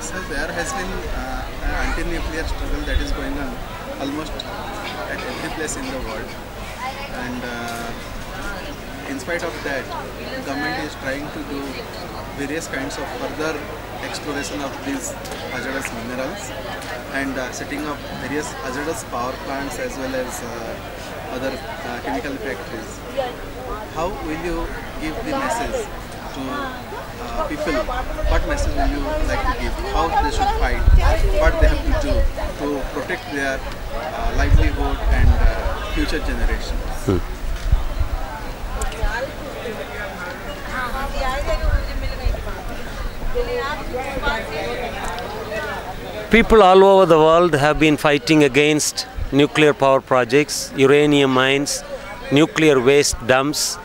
So there has been an anti-nuclear struggle that is going on almost at every place in the world, and in spite of that, government is trying to do various kinds of further exploration of these hazardous minerals and setting up various hazardous power plants as well as other chemical factories. How will you give the message to people? What message will you like to give? How they should fight? What they have to do to protect their livelihood and future generations? People all over the world have been fighting against nuclear power projects, uranium mines, nuclear waste dumps,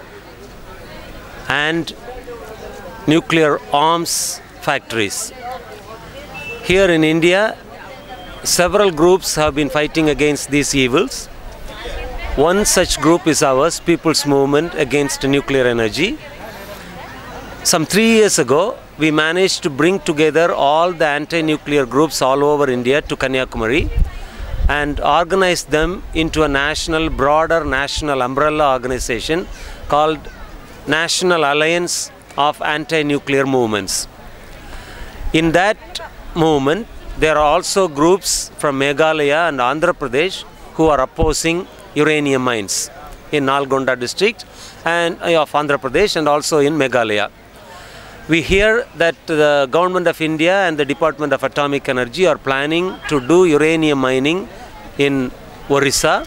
and nuclear arms factories. Here in India, several groups have been fighting against these evils. One such group is ours, People's Movement Against Nuclear Energy. Some 3 years ago, we managed to bring together all the anti-nuclear groups all over India to Kanyakumari and organize them into a broader national umbrella organization called National Alliance of Anti-Nuclear Movements. In that movement, there are also groups from Meghalaya and Andhra Pradesh who are opposing uranium mines in Nalgonda district and of Andhra Pradesh and also in Meghalaya. We hear that the Government of India and the Department of Atomic Energy are planning to do uranium mining in Orissa.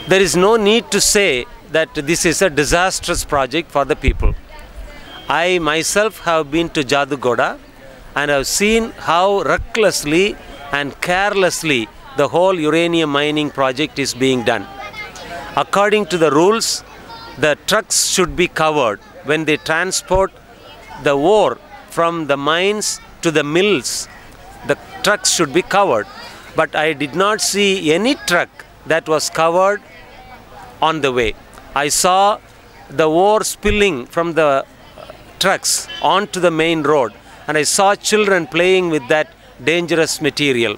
There is no need to say that this is a disastrous project for the people. I myself have been to Jadugoda and have seen how recklessly and carelessly the whole uranium mining project is being done. According to the rules, the trucks should be covered when they transport the ore from the mines to the mills. The trucks should be covered, but I did not see any truck that was covered on the way. I saw the ore spilling from the trucks onto the main road, and I saw children playing with that dangerous material.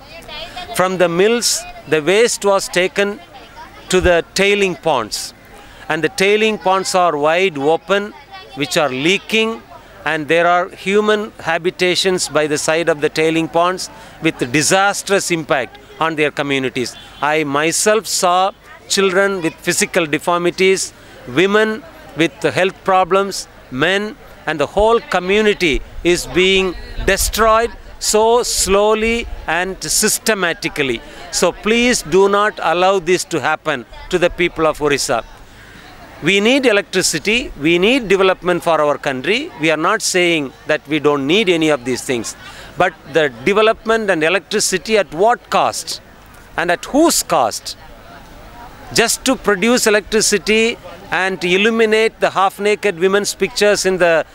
From the mills, the waste was taken to the tailing ponds, and the tailing ponds are wide open, which are leaking, and there are human habitations by the side of the tailing ponds with disastrous impact on their communities. I myself saw children with physical deformities, women with health problems, men, and the whole community is being destroyed so slowly and systematically. So please do not allow this to happen to the people of Orissa. We need electricity, we need development for our country. We are not saying that we don't need any of these things. But the development and electricity at what cost? And at whose cost? Just to produce electricity and to illuminate the half-naked women's pictures in the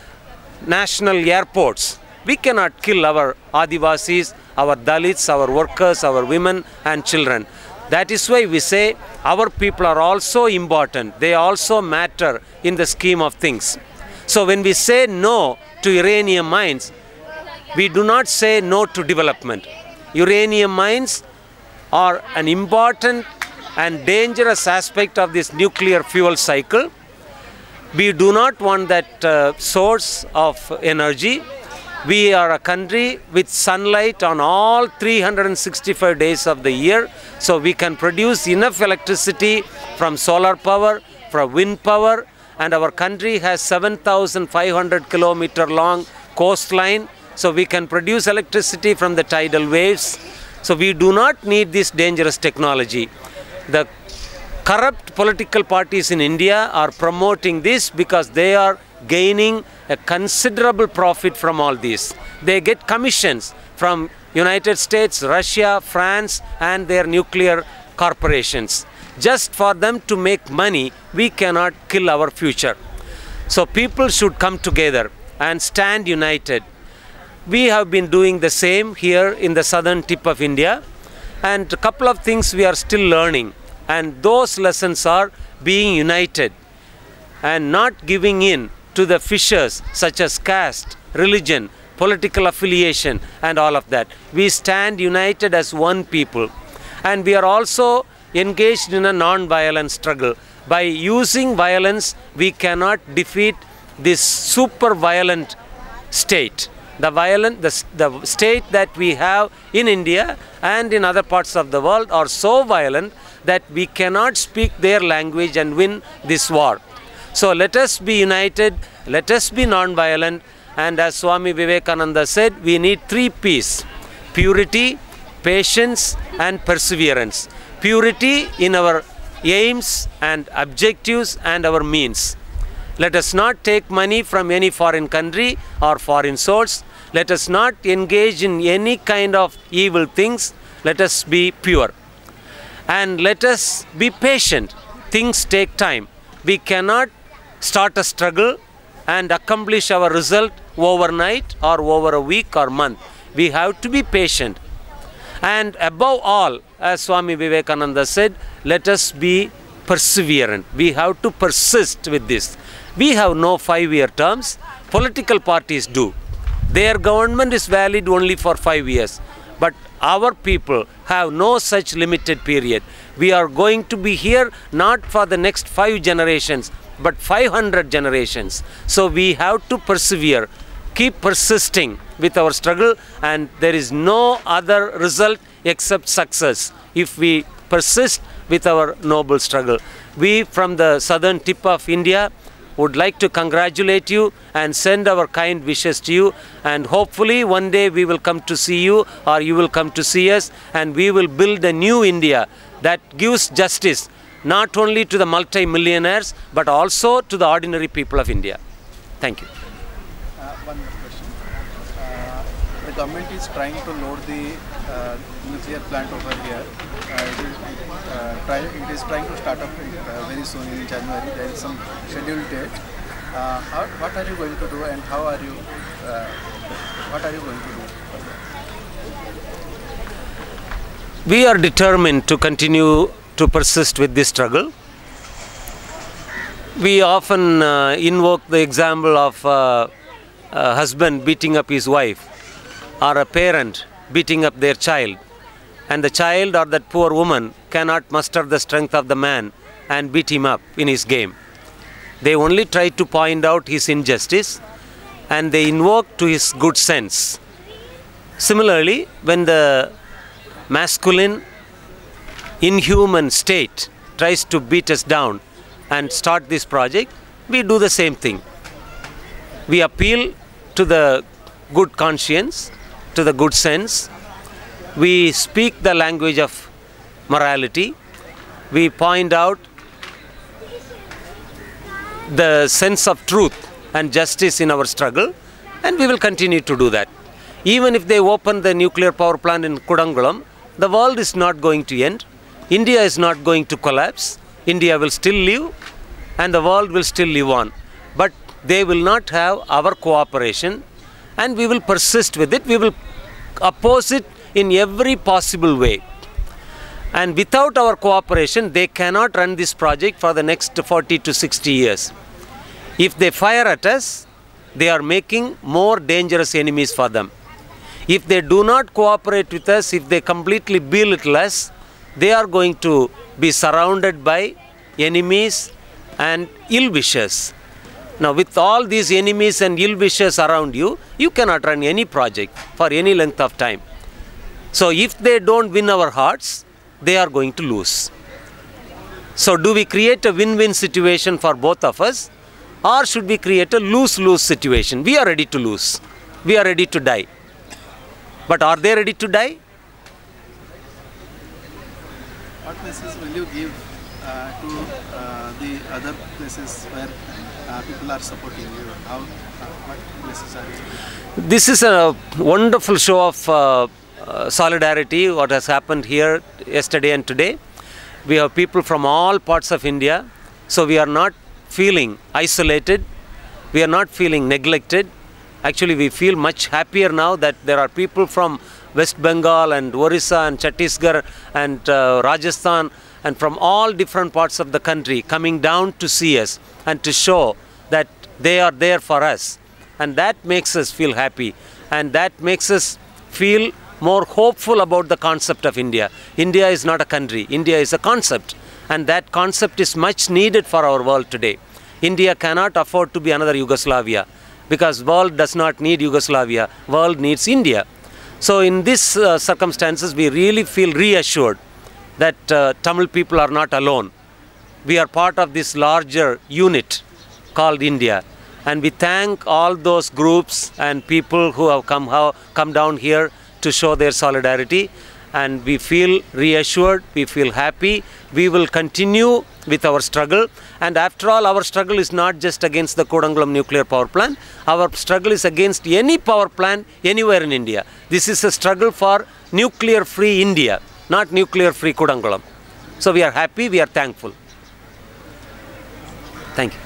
national airports. We cannot kill our Adivasis, our Dalits, our workers, our women and children. That is why we say our people are also important. They also matter in the scheme of things. So when we say no to uranium mines, we do not say no to development. Uranium mines are an important and dangerous aspect of this nuclear fuel cycle. We do not want that source of energy. We are a country with sunlight on all 365 days of the year, so we can produce enough electricity from solar power, from wind power, and our country has 7,500 kilometer long coastline, so we can produce electricity from the tidal waves. So we do not need this dangerous technology. The corrupt political parties in India are promoting this because they are gaining a considerable profit from all this. They get commissions from United States, Russia, France and their nuclear corporations. Just for them to make money, we cannot kill our future. So people should come together and stand united. We have been doing the same here in the southern tip of India, and a couple of things we are still learning, and those lessons are being united and not giving in to the fissures such as caste, religion, political affiliation and all of that. We stand united as one people, and we are also engaged in a non-violent struggle. By using violence, we cannot defeat this super violent state. The state that we have in India and in other parts of the world are so violent that we cannot speak their language and win this war. So let us be united, let us be non-violent, and as Swami Vivekananda said, we need 3 P's: purity, patience and perseverance. Purity in our aims and objectives and our means. Let us not take money from any foreign country or foreign source. Let us not engage in any kind of evil things. Let us be pure. And let us be patient. Things take time. We cannot start a struggle and accomplish our result overnight or over a week or month. We have to be patient. And above all, as Swami Vivekananda said, let us be perseverant. We have to persist with this. We have no 5-year terms. Political parties do. Their government is valid only for 5 years. But our people have no such limited period. We are going to be here not for the next 5 generations, but 500 generations. So we have to persevere, keep persisting with our struggle, and there is no other result except success if we persist with our noble struggle. We from the southern tip of India would like to congratulate you and send our kind wishes to you, and hopefully one day we will come to see you or you will come to see us, and we will build a new India that gives justice not only to the multi-millionaires but also to the ordinary people of India. Thank you. One more question. The government is trying to load the nuclear plant over here. It is trying to start up very soon in January. There is some scheduled date. What are you going to do, and what are you going to do? We are determined to continue to persist with this struggle. We often invoke the example of a husband beating up his wife, or a parent beating up their child, and the child or that poor woman cannot muster the strength of the man and beat him up in his game. They only try to point out his injustice, and they invoke to his good sense. Similarly, when the masculine, inhuman state tries to beat us down and start this project, we do the same thing. We appeal to the good conscience, to the good sense. We speak the language of morality. We point out the sense of truth and justice in our struggle, and we will continue to do that. Even if they open the nuclear power plant in Kudangulam, the world is not going to end. India is not going to collapse. India will still live, and the world will still live on. But they will not have our cooperation, and we will persist with it. We will oppose it in every possible way. And without our cooperation, they cannot run this project for the next 40 to 60 years. If they fire at us, they are making more dangerous enemies for them. If they do not cooperate with us, if they completely belittle us, they are going to be surrounded by enemies and ill-wishers. Now, with all these enemies and ill-wishers around you, you cannot run any project for any length of time. So, if they don't win our hearts, they are going to lose. So, do we create a win-win situation for both of us, or should we create a lose-lose situation? We are ready to lose. We are ready to die. But are they ready to die? What message will you give to the other places where people are supporting you? What message are you giving? This is a wonderful show of solidarity, what has happened here yesterday and today. We have people from all parts of India, so we are not feeling isolated, we are not feeling neglected. Actually, we feel much happier now that there are people from West Bengal and Orissa and Chhattisgarh and Rajasthan and from all different parts of the country coming down to see us and to show that they are there for us. and that makes us feel happy, and that makes us feel more hopeful about the concept of India. India is not a country, India is a concept, and that concept is much needed for our world today. India cannot afford to be another Yugoslavia, because world does not need Yugoslavia, world needs India. So in these circumstances, we really feel reassured that Tamil people are not alone. We are part of this larger unit called India, and we thank all those groups and people who have come down here to show their solidarity, and we feel reassured, we feel happy. We will continue with our struggle, and after all, our struggle is not just against the Kodangulam nuclear power plant. Our struggle is against any power plant anywhere in India. This is a struggle for nuclear free India, not nuclear free Kodangulam. So we are happy, we are thankful. Thank you.